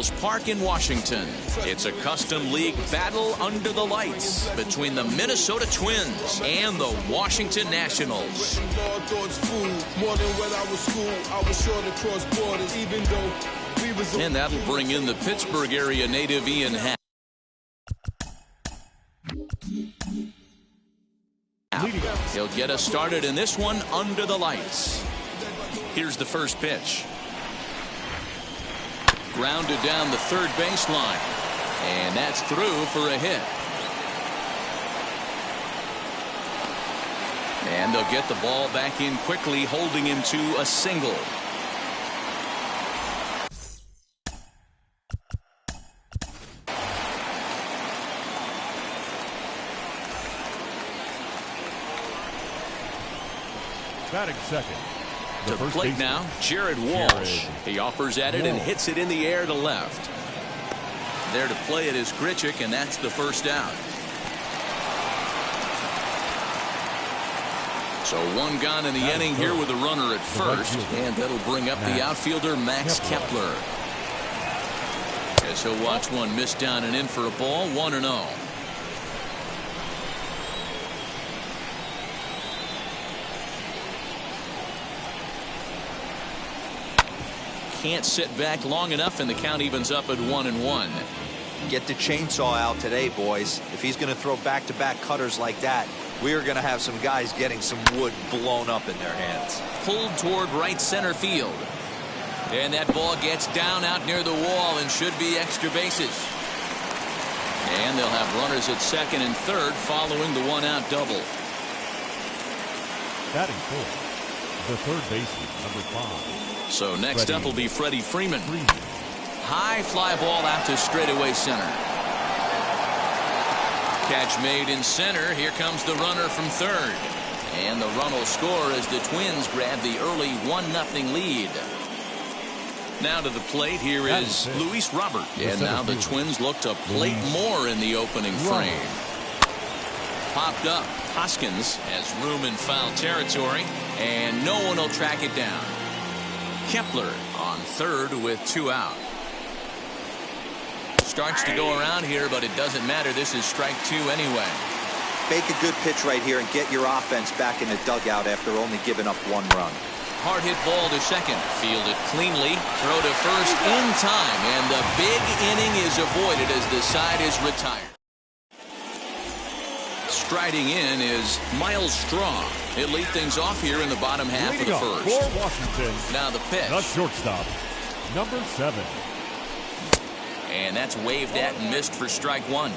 Memorials Park in Washington. It's a custom league battle under the lights between the Minnesota Twins and the Washington Nationals. And that'll bring in the Pittsburgh area native Ian Happ. He'll get us started in this one under the lights. Here's the first pitch. Grounded down the third baseline. And that's through for a hit. And they'll get the ball back in quickly, holding him to a single. Batting second. To the plate now, Jared Walsh. He offers at it and hits it in the air to left. There to play it is Grichuk, and that's the first out. So one gone in the inning here with a runner at first, and that'll bring up the outfielder Max Kepler. As he'll watch one miss down and in for a ball, 1-0. Can't sit back long enough, and the count evens up at 1-1. Get the chainsaw out today, boys. If he's going to throw back-to-back cutters like that, we are going to have some guys getting some wood blown up in their hands. Pulled toward right center field. And that ball gets down out near the wall and should be extra bases. And they'll have runners at second and third following the one-out double. Batting fourth, the third baseman, number 5. So next up will be Freddie Freeman. High fly ball out to straightaway center. Catch made in center. Here comes the runner from third. And the run will score as the Twins grab the early 1-0 lead. Now to the plate, here is Luis Robert. And now the Twins look to plate more in the opening frame. Popped up. Hoskins has room in foul territory, and no one will track it down. Kepler on third with 2 out. Starts to go around here, but it doesn't matter. This is strike 2 anyway. Make a good pitch right here and get your offense back in the dugout after only giving up 1 run. Hard hit ball to second. Fielded cleanly. Throw to first in time. And the big inning is avoided as the side is retired. Striding in is Miles Straw. He'll lead things off here in the bottom half of the first. For Washington, now the pitch. The shortstop, number 7. And that's waved at and missed for strike 1.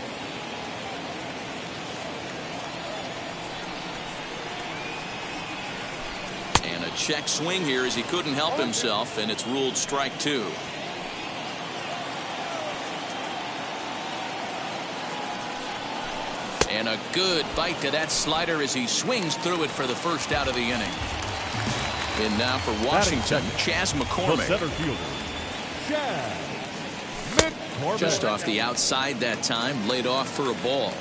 And a check swing here as he couldn't help himself, and it's ruled strike 2. And a good bite to that slider as he swings through it for the first out of the inning. And now for Washington, Chas McCormick. Center fielder, Chas McCormick. Just off the outside that time, laid off for a ball.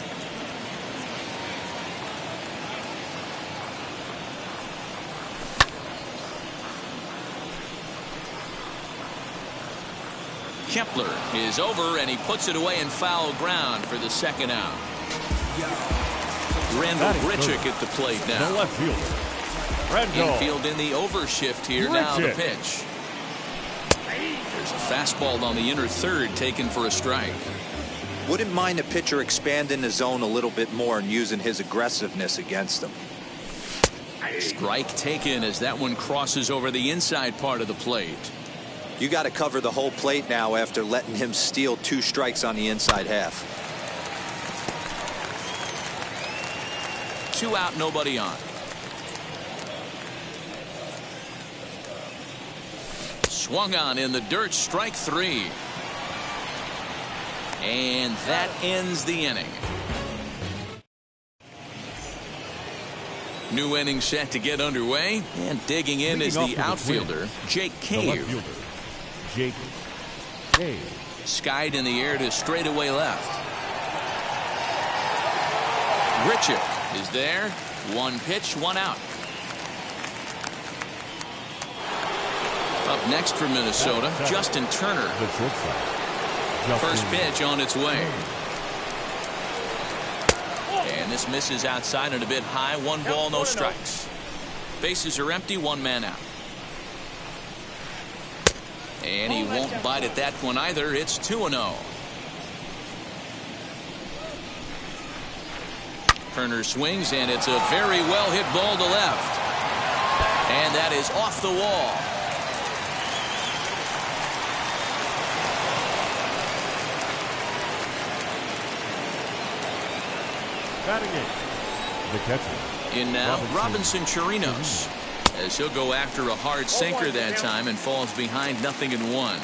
Kepler is over, and he puts it away in foul ground for the second out. Randall Grichuk at the plate now. The left fielder. Infield in the overshift here. Now the pitch. There's a fastball on the inner third taken for a strike. Wouldn't mind a pitcher expanding the zone a little bit more and using his aggressiveness against them. Strike taken as that one crosses over the inside part of the plate. You got to cover the whole plate now after letting him steal 2 strikes on the inside half. 2 out, nobody on. Swung on in the dirt, strike 3. And that ends the inning. New inning set to get underway, and digging in is the outfielder, Jake Cave. Jake Cave. Skied in the air to straightaway left. Grichuk is there. 1 pitch, 1 out. Up next for Minnesota, Justin Turner. First pitch on its way. And this misses outside and a bit high. 1 ball, no strikes. Bases are empty, 1 man out. And he won't bite at that one either. It's 2-0. Turner swings, and it's a very well hit ball to left. And that is off the wall. Batting eighth, the catcher. In now, Robinson Chirinos, as he'll go after a hard sinker that time and falls behind 0-1.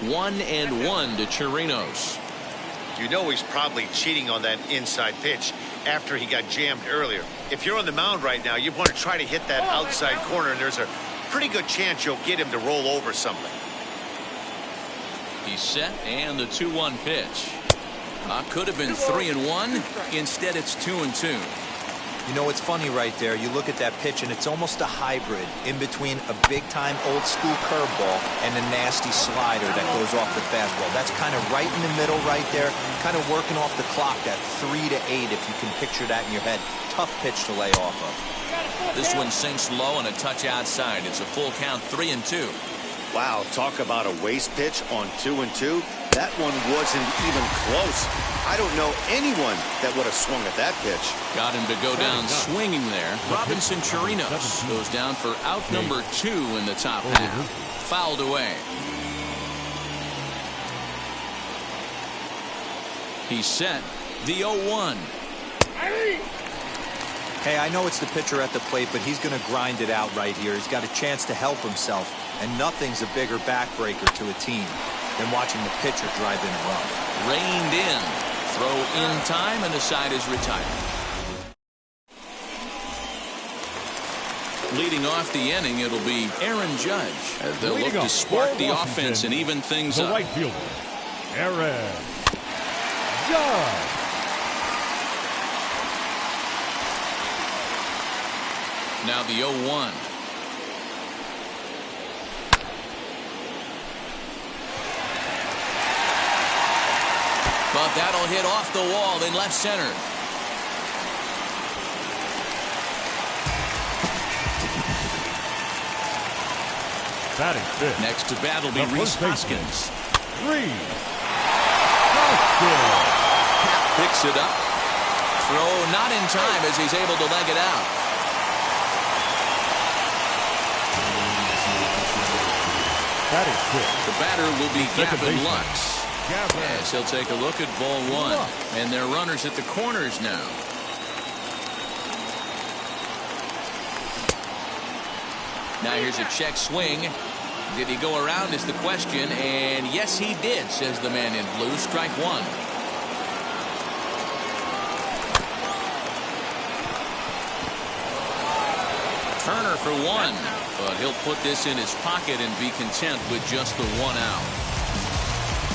1-1 to Chirinos. You know he's probably cheating on that inside pitch after he got jammed earlier. If you're on the mound right now, you want to try to hit that outside corner, and there's a pretty good chance you'll get him to roll over something. He's set, and the 2-1 pitch. Could have been 3-1. Instead, it's 2-2. You know, it's funny right there. You look at that pitch, and it's almost a hybrid in between a big-time old-school curveball and a nasty slider that goes off the fastball. That's kind of right in the middle right there, kind of working off the clock, that 3 to 8, if you can picture that in your head. Tough pitch to lay off of. This one sinks low and a touch outside. It's a full count, 3-2. Wow, talk about a waste pitch on 2-2. That one wasn't even close. I don't know anyone that would have swung at that pitch. Got him to go down swinging there. Robinson Chirinos goes down for out number 2 in the top half. Fouled away. He's set. The 0-1. Hey, I know it's the pitcher at the plate, but he's going to grind it out right here. He's got a chance to help himself, and nothing's a bigger backbreaker to a team than watching the pitcher drive in a run. Reined in. Throw in time, and the side is retired. Leading off the inning, it'll be Aaron Judge. As they'll look to spark the offense and even things up. The right fielder, Aaron Judge. Now the 0-1. But that'll hit off the wall in left center. Batting fifth. Next to bat will be Rhys Hoskins. Rhys Cap picks it up. Throw not in time as he's able to leg it out. Batting fifth. The batter will be Gavin baseman. Lux. As he'll take a look at ball 1. And they're runners at the corners now. Now here's a check swing. Did he go around is the question. And yes, he did, says the man in blue. Strike 1. Turner for 1. But he'll put this in his pocket and be content with just the 1 out.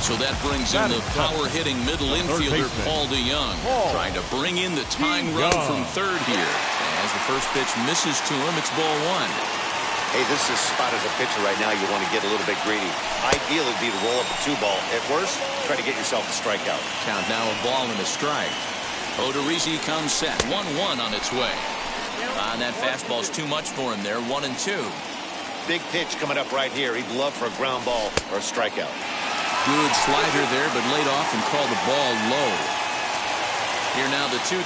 So that brings in the power-hitting middle infielder, Paul DeYoung, trying to bring in the tying run from third here. As the first pitch misses to him, it's ball 1. Hey, this is spot as a pitcher right now. You want to get a little bit greedy. Ideally, it'd be to roll up a 2-ball. At worst, try to get yourself a strikeout. Count now a ball and a strike. Odorizzi comes set. 1-1 on its way. And that fastball's too much for him there. 1-2. Big pitch coming up right here. He'd love for a ground ball or a strikeout. Good slider there, but laid off and called the ball low. Here now the 2-2.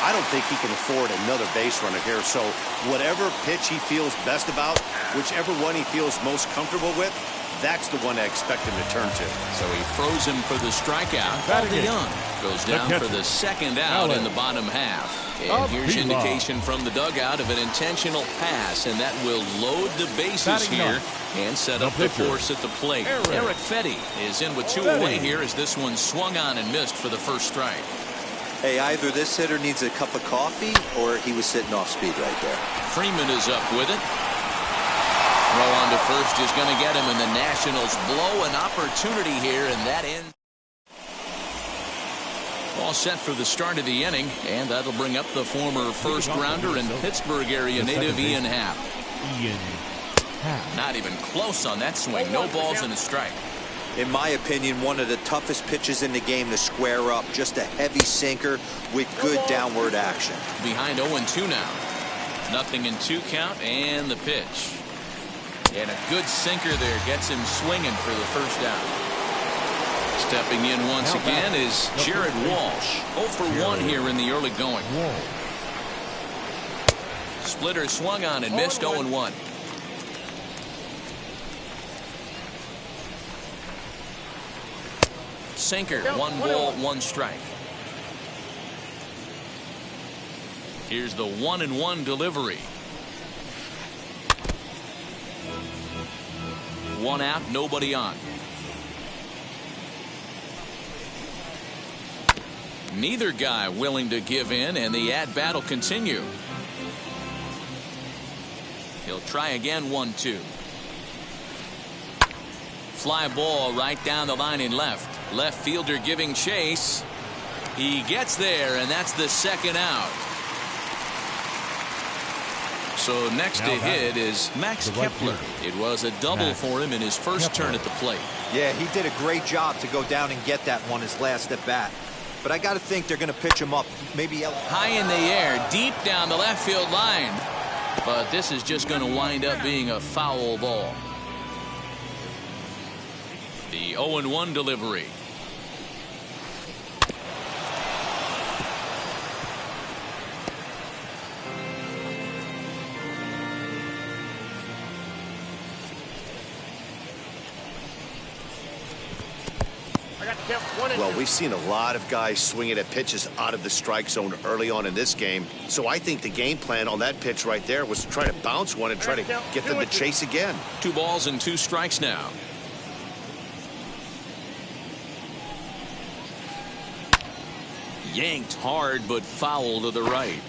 I don't think he can afford another base runner here, so whatever pitch he feels best about, whichever one he feels most comfortable with, that's the one I expect him to turn to. So he froze him for the strikeout. Paul DeYoung goes down for the second out in the bottom half. And here's indication from the dugout of an intentional pass, and that will load the bases here and set up the force at the plate. Eric Fetty is in with 2 away here as this one swung on and missed for the first strike. Hey, either this hitter needs a cup of coffee or he was sitting off speed right there. Freeman is up with it. Throw on to first is going to get him, and the Nationals blow an opportunity here, and that ends. All set for the start of the inning, and that'll bring up the former first-rounder and Pittsburgh area native Ian Happ. Not even close on that swing. No balls and a strike. In my opinion, one of the toughest pitches in the game to square up. Just a heavy sinker with good downward action. Behind 0-2 now. 0-2 count, and the pitch. And a good sinker there gets him swinging for the first out. Stepping in once again is Jared Walsh. 0 for 1 here in the early going. Splitter swung on and missed. 0-1. Sinker, 1 ball, 1 strike. Here's the 1-1 delivery. 1 out, nobody on. Neither guy willing to give in, and the at-bat will continue. He'll try again. 1-2. Fly ball right down the line in left. Left fielder giving chase. He gets there, and that's the second out. So next to hit is Max Kepler. It was a double for him in his first turn at the plate. Yeah, he did a great job to go down and get that one his last at bat. But I got to think they're going to pitch him up. Maybe high in the air, deep down the left field line. But this is just going to wind up being a foul ball. The 0-1 delivery. Well, we've seen a lot of guys swinging at pitches out of the strike zone early on in this game. So I think the game plan on that pitch right there was to try to bounce one and try to get them to chase again. 2 balls and 2 strikes now. Yanked hard, but foul to the right.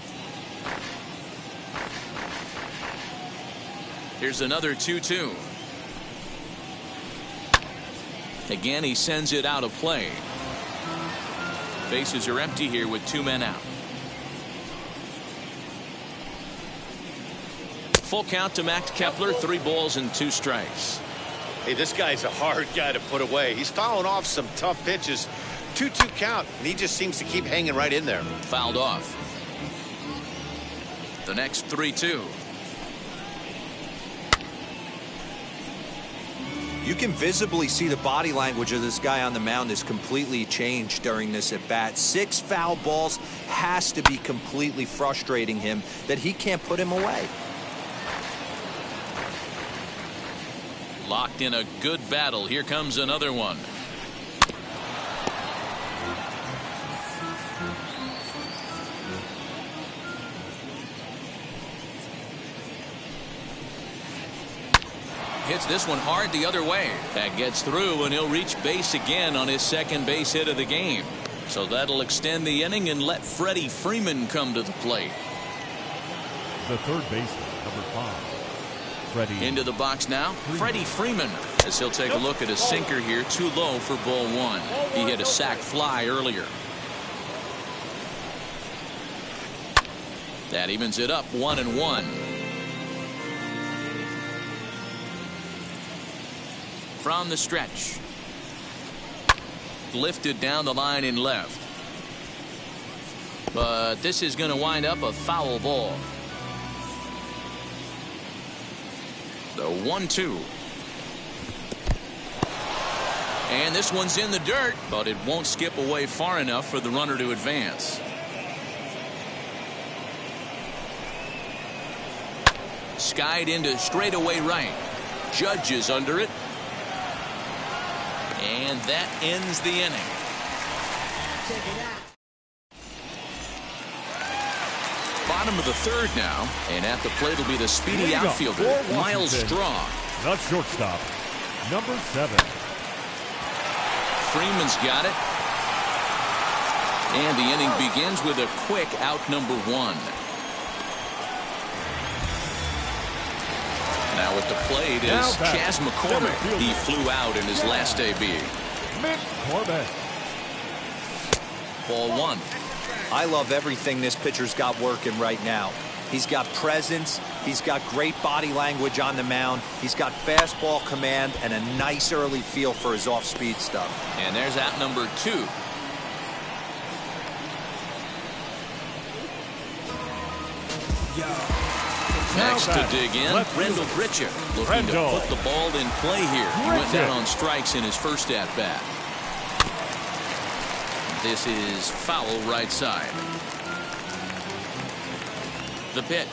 Here's another 2-2. Again, he sends it out of play. Bases are empty here with 2 men out. Full count to Max Kepler. 3 balls and 2 strikes. Hey, this guy's a hard guy to put away. He's fouling off some tough pitches. 2-2 count, and he just seems to keep hanging right in there. Fouled off. The next 3-2. You can visibly see the body language of this guy on the mound is completely changed during this at bat. 6 foul balls has to be completely frustrating him that he can't put him away. Locked in a good battle. Here comes another one. Hits this one hard the other way. That gets through, and he'll reach base again on his second base hit of the game. So that'll extend the inning and let Freddie Freeman come to the plate. The third baseman, number 5, Freddie. Into the box now, Freddie Freeman, as he'll take a look at a sinker here. Too low for ball 1. He hit a sac fly earlier. That evens it up. 1-1. From the stretch. Lifted down the line in left. But this is going to wind up a foul ball. The 1-2. And this one's in the dirt, but it won't skip away far enough for the runner to advance. Skied into straightaway right. Judge is under it. And that ends the inning. Bottom of the third now, and at the plate will be the speedy outfielder, Miles Straw. The shortstop, number 7. Freeman's got it. And the inning begins with a quick out number 1. Now at the plate is Chas McCormick. He flew out in his last AB. McCormick. ball one. I love everything this pitcher's got working right now. He's got presence. He's got great body language on the mound. He's got fastball command and a nice early feel for his off-speed stuff. And there's out number 2. Next to dig in, Rendell Pritchard, looking to put the ball in play here. He went down on strikes in his first at-bat. This is foul right side. The pitch.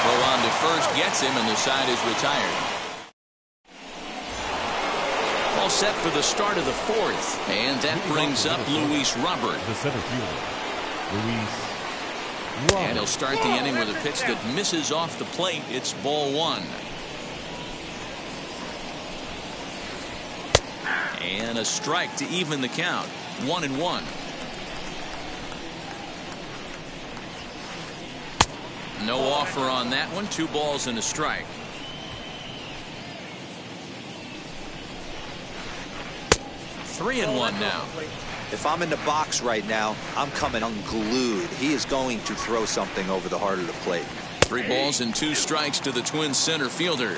Throw on to first gets him, and the side is retired. All set for the start of the 4th, and that brings up Luis Robert. The center fielder, Luis Robert. And he'll start the inning with a pitch that misses off the plate. It's ball 1. And a strike to even the count. 1-1. No offer on that one. 2 balls and a strike. Three and one now. If I'm in the box right now, I'm coming unglued. He is going to throw something over the heart of the plate. 3 balls and 2 strikes to the Twins center fielder.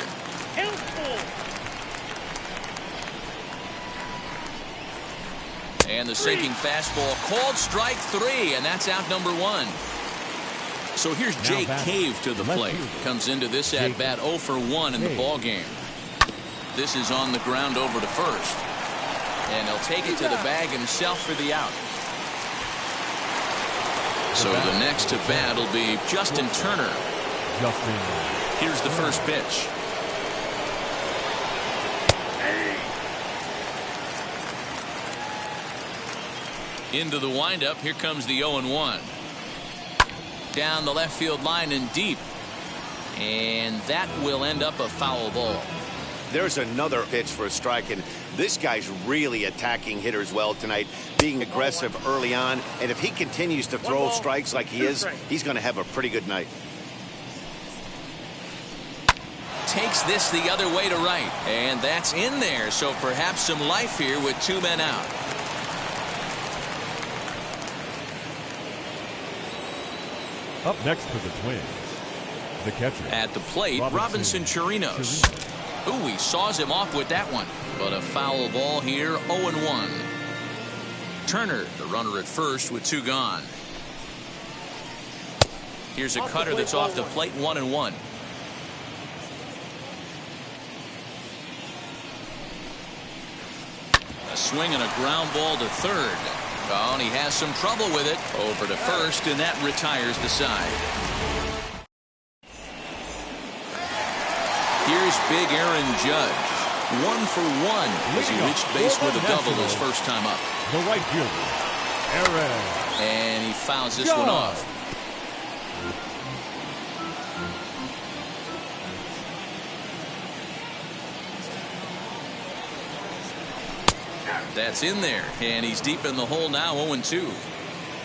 And the sinking fastball called strike 3, and that's out number 1. So here's Jake Cave to the plate. Comes into this at bat 0 for 1 in the ball game. This is on the ground over to first. And he'll take it to the bag himself for the out. So the next to bat will be Justin Turner. Here's the first pitch. Into the windup. Here comes the 0-1. Down the left field line and deep. And that will end up a foul ball. There's another pitch for a strike, and this guy's really attacking hitters well tonight, being aggressive early on. And if he continues to throw strikes like he is, he's going to have a pretty good night. Takes this the other way to right, and that's in there. So perhaps some life here with 2 men out. Up next for the Twins, the catcher. At the plate, Robinson Chirinos. Ooh, he saws him off with that one. But a foul ball here, 0-1. Turner, the runner at first with 2 gone. Here's a cutter that's off the plate, 1-1. A swing and a ground ball to third. Oh, and he has some trouble with it. Over to first, and that retires the side. Here's big Aaron Judge. 1 for 1 as he reached base with a double his first time up. The right fielder, Aaron. And he fouls this one off. That's in there, and he's deep in the hole now, 0-2.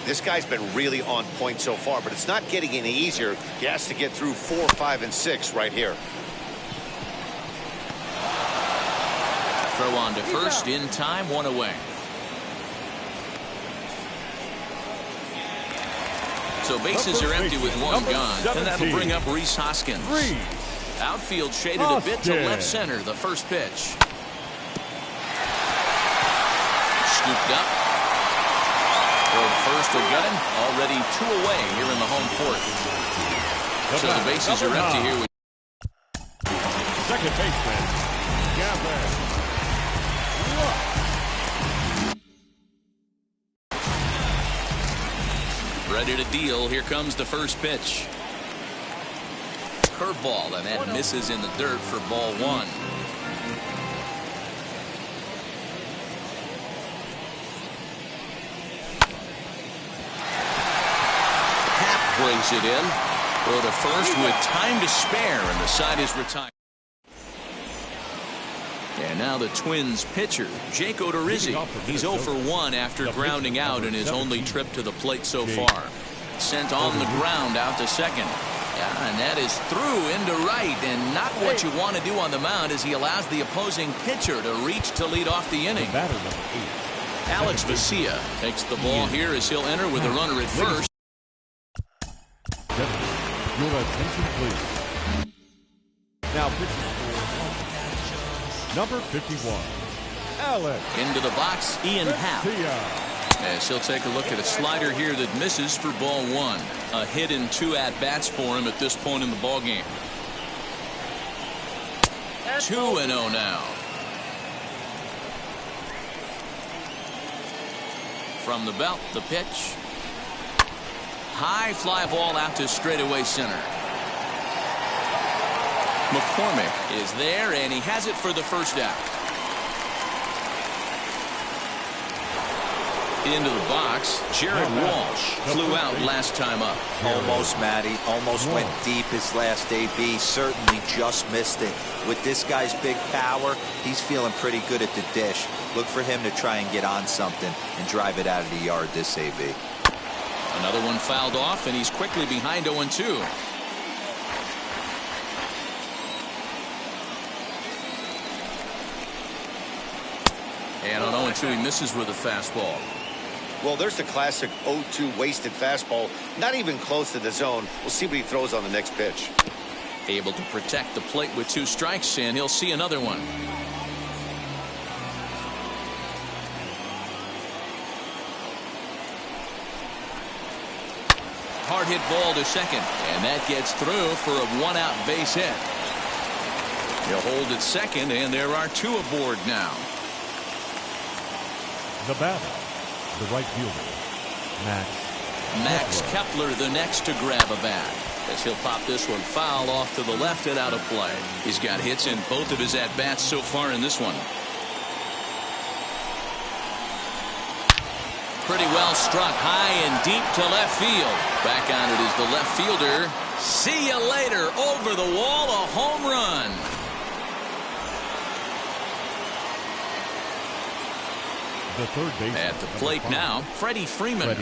This guy's been really on point so far, but it's not getting any easier. He has to get through 4, 5, and 6 right here. Throw on to first in time, 1 away. So bases are empty with 1 gone, and that'll bring up Rhys Hoskins. Outfield shaded a bit to left center, the first pitch. Scooped up. Throw to first will get him. Already 2 away here in the home 4th. So the bases are empty here with second baseman, Gavin. Ready to deal. Here comes the first pitch. Curveball, and that misses in the dirt for ball 1. Brings it in. Throw to first with time to spare, and the side is retired. And now the Twins pitcher, Jake Odorizzi. He's 0 for 1 after grounding out in his only trip to the plate so far. Sent on the ground out to second. And that is through into right, and not what you want to do on the mound as he allows the opposing pitcher to reach to lead off the inning. Batter number 8. Alex Vesia takes the ball here as he'll enter with a runner at first. Your attention, please. Now pitching for number 51, Alex. Into the box, Ian Happ. As he'll take a look at a slider here that misses for ball 1. A hit and 2 at-bats for him at this point in the ballgame. 2-0 now. From the belt, the pitch. High fly ball out to straightaway center. McCormick is there, and he has it for the first out. Into the box, Jared Walsh flew out last time up. Almost, Matty. Almost went deep his last AB. Certainly just missed it. With this guy's big power, he's feeling pretty good at the dish. Look for him to try and get on something and drive it out of the yard this AB. Another one fouled off, and he's quickly behind 0-2. And on 0-2, he misses with a fastball. Well, there's the classic 0-2 wasted fastball. Not even close to the zone. We'll see what he throws on the next pitch. Able to protect the plate with 2 strikes, and he'll see another one. Hard hit ball to second, and that gets through for a 1-out base hit. He'll hold at second, and there are 2 aboard now. The batter, the right fielder, Max Kepler, the next to grab a bat, as he'll pop this one foul off to the left and out of play. He's got hits in both of his at-bats so far in this one. Pretty well struck high and deep to left field. Back on it is the left fielder. See you later. Over the wall, a home run. The third baseman. At the plate now, Freddie Freeman.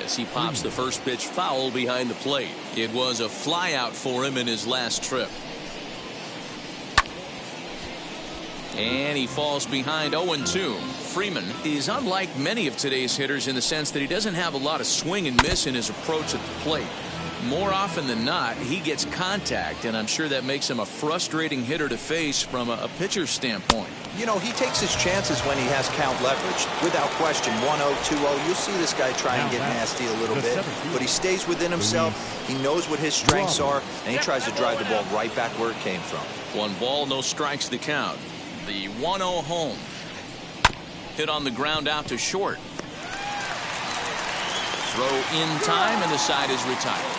As he pops the first pitch foul behind the plate. It was a flyout for him in his last trip. And he falls behind 0-2. Freeman is unlike many of today's hitters in the sense that he doesn't have a lot of swing and miss in his approach at the plate. More often than not, he gets contact, and I'm sure that makes him a frustrating hitter to face from a pitcher's standpoint. You know, he takes his chances when he has count leverage. Without question, 1-0, 2-0. You'll see this guy try and get nasty a little bit, but he stays within himself. He knows what his strengths are, and he tries to drive the ball right back where it came from. 1 ball, no strikes to count. The 1-0 home. Hit on the ground out to short. Throw in time, and the side is retired.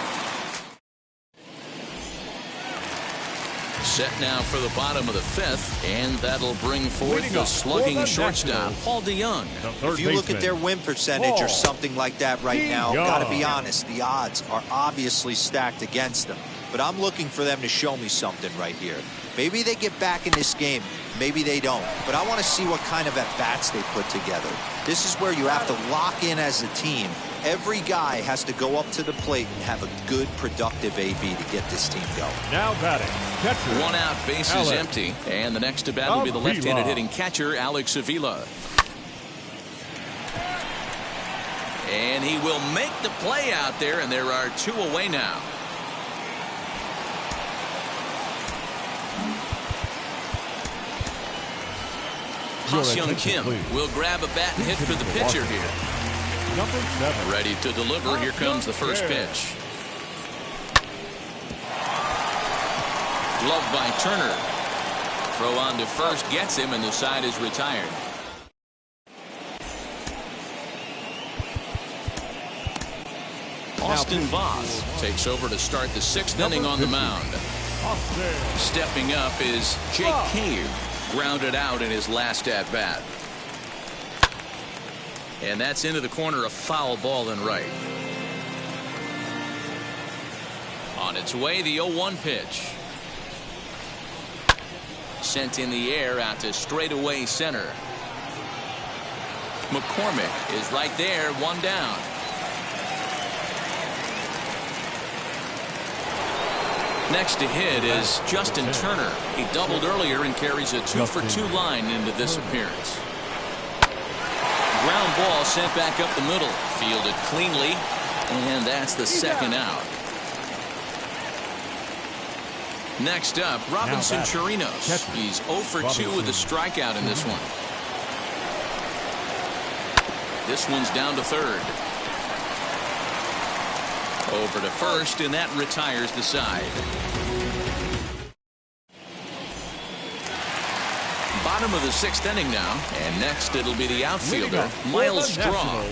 Set now for the bottom of the 5th, and that'll bring forth the slugging shortstop, Paul DeYoung. If you look at their win percentage or something like that right now, gotta be honest, the odds are obviously stacked against them. But I'm looking for them to show me something right here. Maybe they get back in this game, maybe they don't. But I want to see what kind of at-bats they put together. This is where you have to lock in as a team. Every guy has to go up to the plate and have a good, productive AB to get this team going. Now batting, catcher. 1 out, base is empty. And the next to bat will be the left-handed hitting catcher, Alex Avila. And he will make the play out there, and there are 2 away now. Ha-Seong Kim will grab a bat and hit for the pitcher here. Number 7. Ready to deliver. Here comes the first pitch. Gloved by Turner. Throw on to first gets him, and the side is retired. Austin Voth takes over to start the 6th inning on the mound. Stepping up is Jake Cave. Grounded out in his last at-bat. And that's into the corner, a foul ball and right. On its way, the 0-1 pitch. Sent in the air out to straightaway center. McCormick is right there, 1 down. Next to hit is Justin Turner. He doubled earlier and carries a 2-for-2 line into this appearance. Ground ball sent back up the middle. Fielded cleanly, and that's the second out. Next up, Robinson Chirinos. He's 0-for-2 with a strikeout in this one. This one's down to third. Over to first, and that retires the side. Bottom of the sixth inning now, and next it'll be the outfielder, Miles Straw.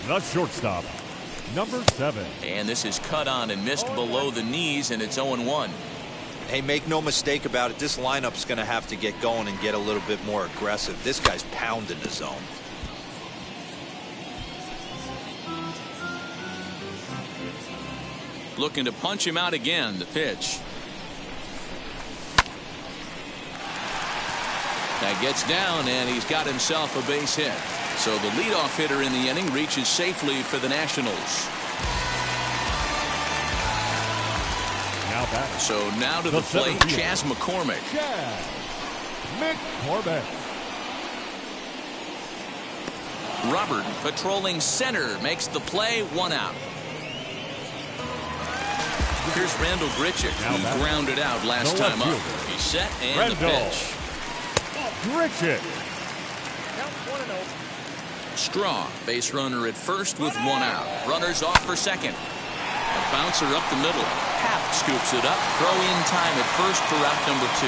The shortstop, number 7. And this is cut on and missed below the knees, and it's 0-1. Hey, make no mistake about it, this lineup's going to have to get going and get a little bit more aggressive. This guy's pounding the zone. Looking to punch him out again. The pitch. That gets down, and he's got himself a base hit. So the leadoff hitter in the inning reaches safely for the Nationals. So now to the plate, Chas McCormick. Robert patrolling center makes the play, 1 out. Here's Randall Grichuk, who grounded out last time up. He's set and the pitch. Grichuk. Straw, base runner at first with 1 out. Runners off for second. A bouncer up the middle. Happ scoops it up. Throw in time at first for out number 2.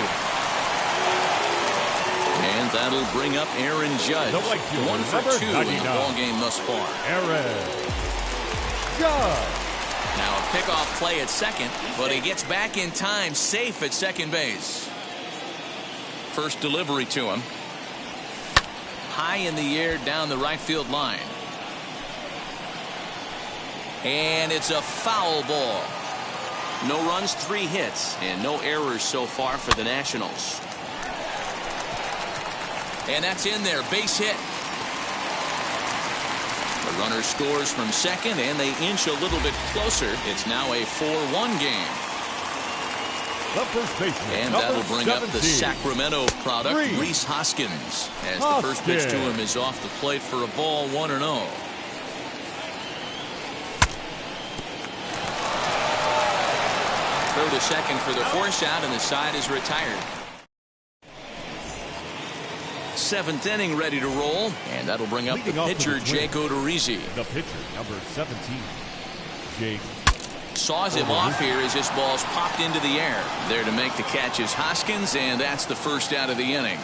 And that'll bring up Aaron Judge. 1 for 2 in the ball game thus far. Aaron Judge. Now a pickoff play at second, but he gets back in time, safe at second base. First delivery to him. High in the air down the right field line. And it's a foul ball. No runs, 3 hits, and no errors so far for the Nationals. And that's in there, base hit. The runner scores from second, and they inch a little bit closer. It's now a 4-1 game. The first baseman, and that'll bring up the Sacramento product, Rhys Hoskins, as the first pitch to him is off the plate for a ball, 1-0. Throw to second for the force out, and the side is retired. 7th inning ready to roll, and that'll bring up the pitcher, Jake Odorizzi. The pitcher, number 17, Jake. Saws him off here as this ball's popped into the air. There to make the catch is Hoskins, and that's the first out of the inning.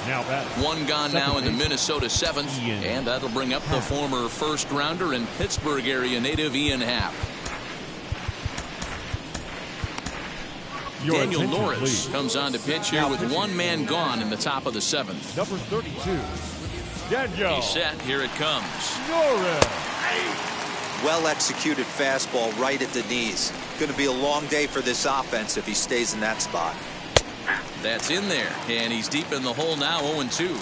Now that 1 gone now in the Minnesota 7th, and that'll bring up the former first-rounder and Pittsburgh area native Ian Happ. Daniel Norris comes on to pitch here with 1 man gone in the top of the 7th. Number 32, Daniel. He's set. Here it comes. Norris. Well-executed fastball right at the knees. Going to be a long day for this offense if he stays in that spot. That's in there, and he's deep in the hole now, 0-2.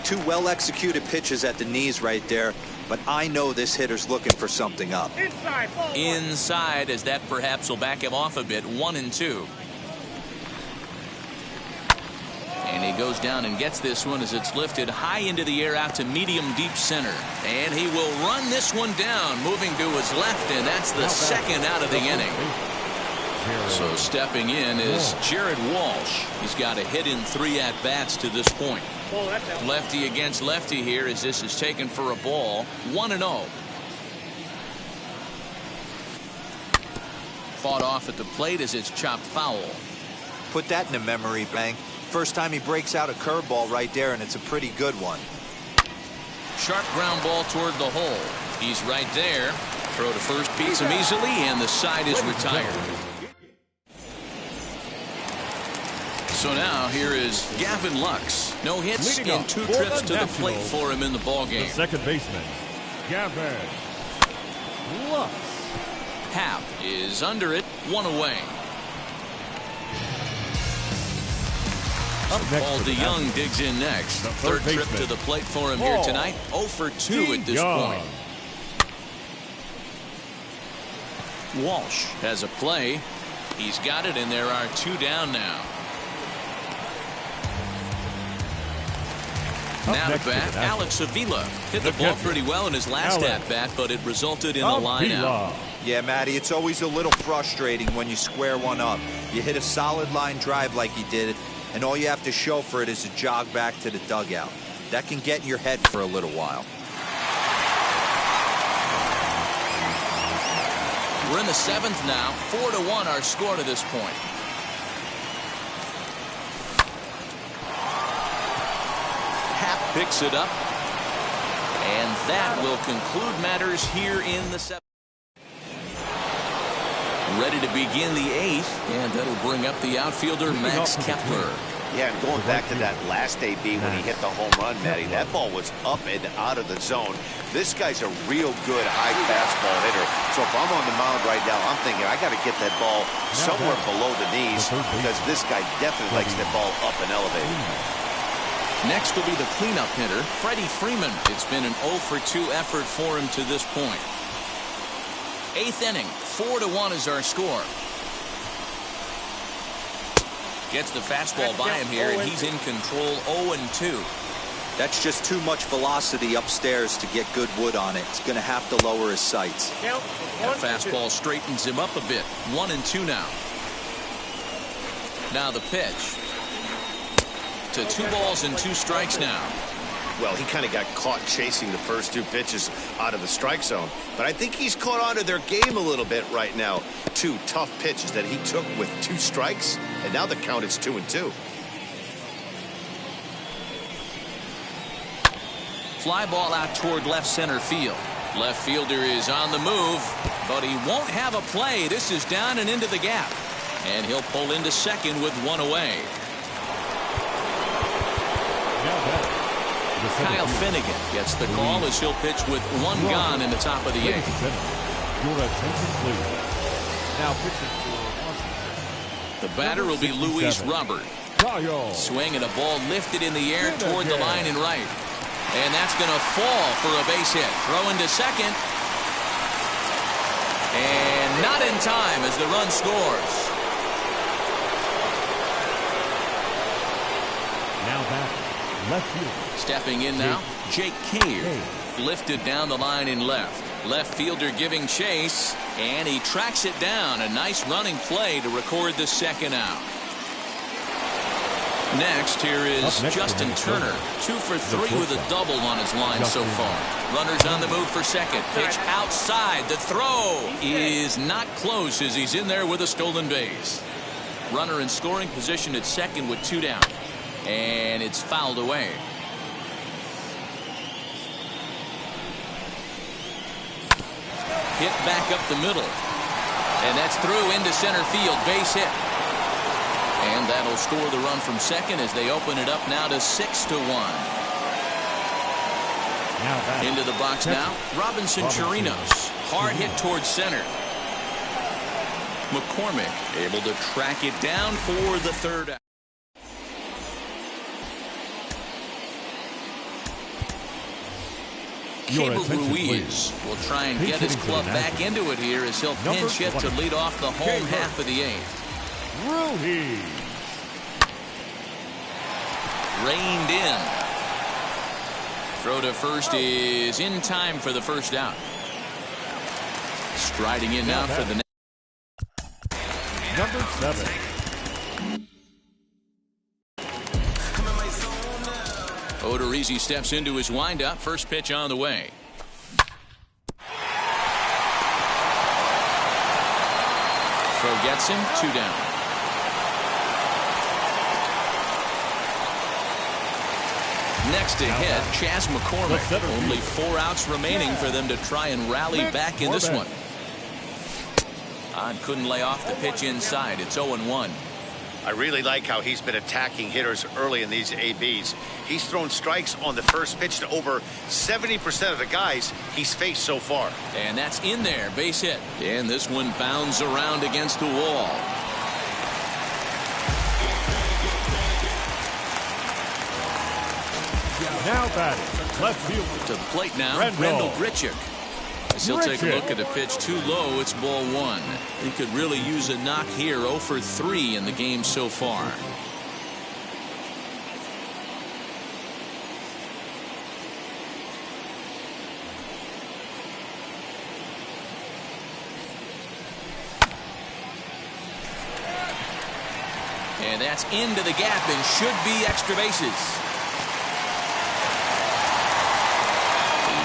2 well-executed pitches at the knees right there, but I know this hitter's looking for something up. Inside, as that perhaps will back him off a bit, 1-2. And he goes down and gets this one as it's lifted high into the air out to medium deep center. And he will run this one down, moving to his left, and that's the second out of the inning. So stepping in is Jared Walsh. He's got a hit in 3 at-bats to this point. Lefty against lefty here as this is taken for a ball, 1-0. Fought off at the plate as it's chopped foul. Put that in the memory bank. First time he breaks out a curveball right there, and it's a pretty good one. Sharp ground ball toward the hole. He's right there. Throw to first beats him easily, and the side is retired. So now here is Gavin Lux. No hits and 2 trips to the plate for him in the ballgame. The second baseman, Gavin Lux. Happ is under it, 1 away. Paul DeYoung digs in next. Third trip to the plate for him here tonight. 0 for 2 at this point. Walsh has a play. He's got it, and there are 2 down now. Now to bat, Alex Avila. Hit the ball pretty well in his last at-bat, but it resulted in a line out. Yeah, Matty, it's always a little frustrating when you square one up. You hit a solid line drive like he did, and all you have to show for it is a jog back to the dugout. That can get in your head for a little while. We're in the 7th now. 4-1 our score to this point. Happ picks it up. And that will conclude matters here in the 7th. Ready to begin the 8th, and that'll bring up the outfielder Max Kepler. Yeah, and going back to that last AB when he hit the home run, Matty, that ball was up and out of the zone. This guy's a real good high fastball hitter. So if I'm on the mound right now, I'm thinking I got to get that ball somewhere below the knees because this guy definitely likes that ball up and elevated. Next will be the cleanup hitter, Freddie Freeman. It's been an 0 for 2 effort for him to this point. 8th inning, 4-1 is our score. Gets the fastball by him here, and he's in control 0-2. That's just too much velocity upstairs to get good wood on it. He's going to have to lower his sights. That fastball straightens him up a bit. 1-2 now. Now the pitch. To 2 balls and 2 strikes now. Well, he kind of got caught chasing the first 2 pitches out of the strike zone. But I think he's caught on to their game a little bit right now. 2 tough pitches that he took with 2 strikes, and now the count is 2-2. Fly ball out toward left center field. Left fielder is on the move, but he won't have a play. This is down and into the gap. And he'll pull into second with 1 away. Kyle Finnegan gets the call as he'll pitch with 1 gone in the top of the 8th. Your attention, please. Now pitching for Washington. The batter will be Luis Robert. Swing and a ball lifted in the air toward the line and right. And that's going to fall for a base hit. Throw into second. And not in time as the run scores. Now back. Left field. Stepping in now, Jake Cave. Lifted down the line in left. Left fielder giving chase, and he tracks it down. A nice running play to record the second out. Next, here is Justin Turner. 2 for 3 with a double on his line so far. Runners on the move for second. Pitch outside. The throw is not close as he's in there with a stolen base. Runner in scoring position at second with 2 down. And it's fouled away. Hit back up the middle. And that's through into center field. Base hit. And that'll score the run from second as they open it up now to 6-1. Into the box now, Robinson Chirinos. Hard hit towards center. McCormick able to track it down for the 3rd out. Cable Ruiz will try and get his club back into it here as he'll pinch hit to lead off the home half of the 8th. Ruiz. Reined in. Throw to first is in time for the 1st out. Striding in now for the next. Number 7. Odorizzi steps into his windup. First pitch on the way. Throw gets him. 2 down. Next to hit, Chas McCormick. Only 4 outs remaining for them to try and rally back in this one. Odd couldn't lay off the pitch inside. It's 0-1. I really like how he's been attacking hitters early in these ABs. He's thrown strikes on the first pitch to over 70% of the guys he's faced so far. And that's in there, base hit. And this one bounds around against the wall. Now batting, left field. To the plate now, Rendell Grichuk. As he'll take a look at the pitch too low, it's ball one. He could really use a knock here. 0 for 3 in the game so far. And that's into the gap and should be extra bases.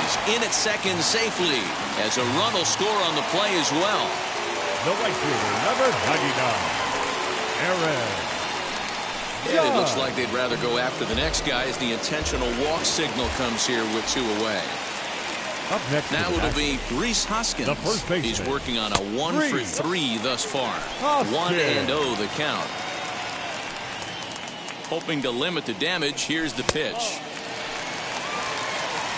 He's in at second safely as a run will score on the play as well. The right fielder, number 99, Aaron. Yeah, it looks like they'd rather go after the next guy as the intentional walk signal comes here with 2 away. Up next now it'll be Rhys Hoskins. The first baseman. He's working on a 1 for 3 thus far. Hoskins. 1-0 the count. Hoping to limit the damage. Here's the pitch.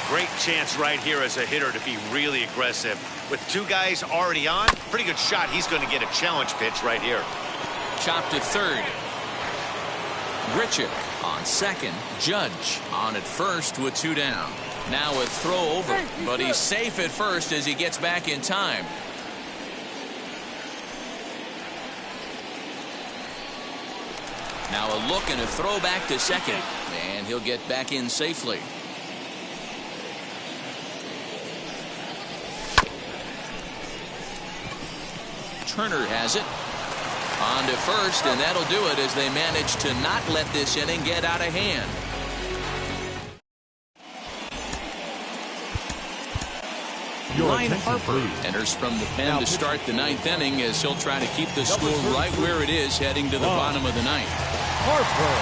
Great chance right here as a hitter to be really aggressive. With 2 guys already on, pretty good shot. He's going to get a challenge pitch right here. Chopped at third. Grichuk on second. Judge on at first with 2 down. Now a throw over, but he's safe at first as he gets back in time. Now a look and a throw back to second, and he'll get back in safely. Turner has it. On to first, and that'll do it as they manage to not let this inning get out of hand. Ryan Harper enters from the pen to start the 9th inning as he'll try to keep the score right where it is heading to the bottom of the 9th. Harper.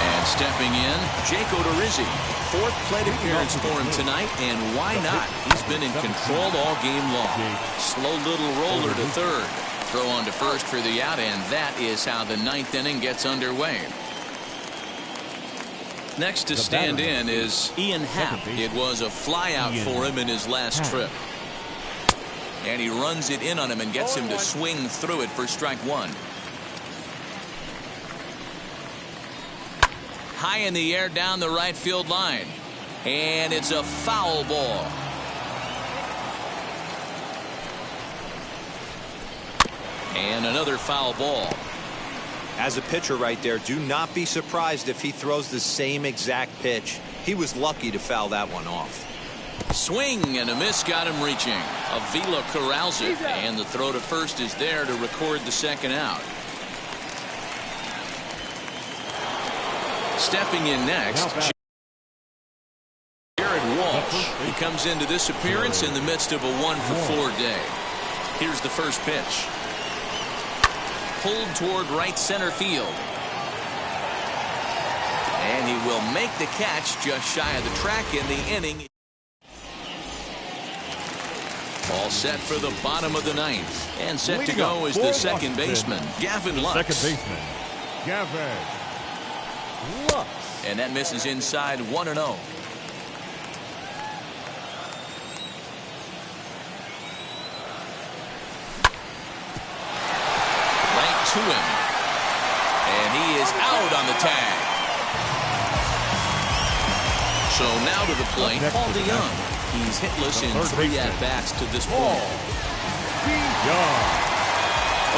And stepping in, Jake Odorizzi. 4th plate appearance for him tonight, and why not? He's been in control all game long. Slow little roller to third. Throw on to first for the out, and that is how the 9th inning gets underway. Next to stand in is Ian Happ. It was a flyout for him in his last trip. And he runs it in on him and gets him to swing through it for strike 1. High in the air down the right field line. And it's a foul ball. And another foul ball. As a pitcher right there, do not be surprised if he throws the same exact pitch. He was lucky to foul that one off. Swing and a miss got him reaching. Avila corrals it, and the throw to first is there to record the second out. Stepping in next, Jared Walsh. He comes into this appearance in the midst of a 1 for 4 day. Here's the first pitch. Pulled toward right center field. And he will make the catch just shy of the track in the inning. All set for the bottom of the 9th. And set to go is the second baseman, Gavin Lux. Second baseman, Gavin Lux. And that misses inside 1-0. To him, and he is out on the tag. So now to the plate, Paul DeYoung. He's hitless in 3 at-bats to this point.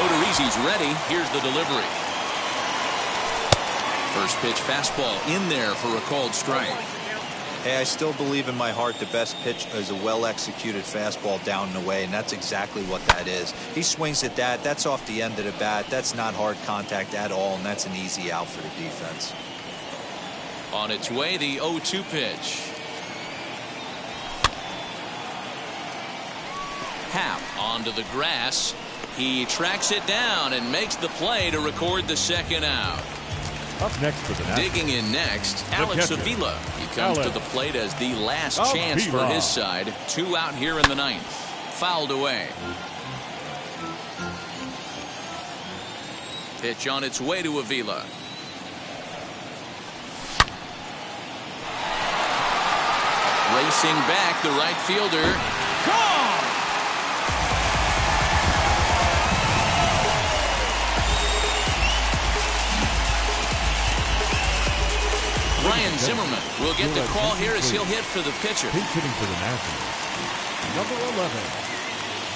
Odorizzi's ready. Here's the delivery. First pitch fastball in there for a called strike. Hey, I still believe in my heart the best pitch is a well-executed fastball down and away, and that's exactly what that is. He swings at that. That's off the end of the bat. That's not hard contact at all, and that's an easy out for the defense. On its way, the 0-2 pitch. Happ onto the grass. He tracks it down and makes the play to record the second out. Up next for the Nationals. Digging in next, Alex Avila. He comes to the plate as the last chance for his side. 2 out here in the 9th. Fouled away. Pitch on its way to Avila. Racing back, the right fielder. Gone! Ryan Zimmerman will get the call here as he'll hit for the pitcher. He's hitting for the Nationals. Number 11.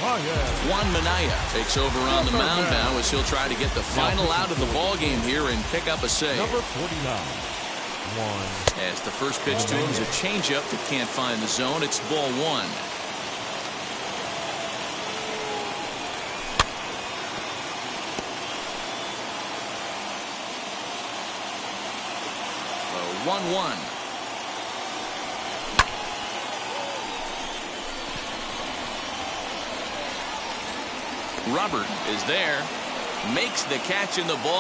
Juan Minaya takes over on the mound now as he'll try to get the final out of the ball game here and pick up a save. Number 49. As the first pitch to him is a changeup that can't find the zone. It's ball one. So 1-1. Robert is there, makes the catch in the ball.